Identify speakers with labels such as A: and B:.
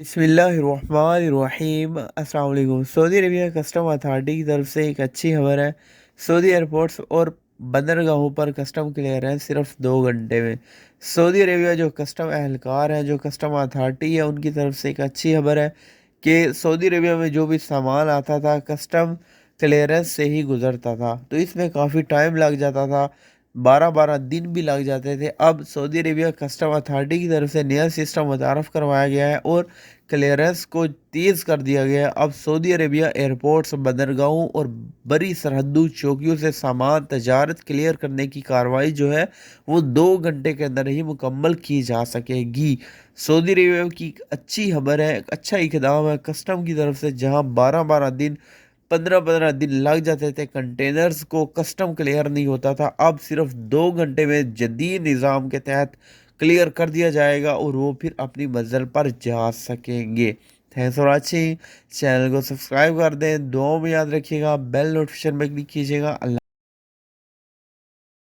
A: बिस्मिल्लाहिर्रहमानिर्रहीम। अस्सलाम वालेकुम। सऊदी अरबिया कस्टम अथॉरिटी की तरफ से एक अच्छी खबर है। सऊदी एयरपोर्ट्स और बंदरगाहों पर कस्टम क्लियरेंस सिर्फ 2 घंटे में। सऊदी अरबिया जो कस्टम एहलकार है, जो कस्टम अथॉरिटी है, उनकी तरफ से एक अच्छी खबर है कि सऊदी अरबिया में जो भी सामान आता था कस्टम क्लियरेंस से ही गुजरता था, तो इसमें काफ़ी टाइम लग जाता था, 12-12 दिन भी लग जाते थे। अब सऊदी अरेबिया कस्टम अथॉरिटी की तरफ से नया सिस्टम मुतारफ़ करवाया गया है और क्लियरेंस को तेज़ कर दिया गया है। अब सऊदी अरेबिया एयरपोर्ट्स, बंदरगाहों और बड़ी सरहदों चौकियों से सामान तजारत क्लियर करने की कार्रवाई जो है वो 2 घंटे के अंदर ही मुकम्मल की जा सकेगी। सऊदी अरेबिया की एक अच्छी खबर है, एक अच्छा इकदाम है कस्टम की तरफ से, जहां 12-12 दिन, 15-15 दिन लग जाते थे, कंटेनर्स को कस्टम क्लियर नहीं होता था। अब सिर्फ 2 घंटे में जदीद निज़ाम के तहत क्लियर कर दिया जाएगा और वो फिर अपनी मंजिल पर जा सकेंगे। Thanks for watching. चैनल को सब्सक्राइब कर दें, दुआओं में याद रखिएगा, बेल नोटिफिकेशन में क्लिक कीजिएगा। अल्लाह।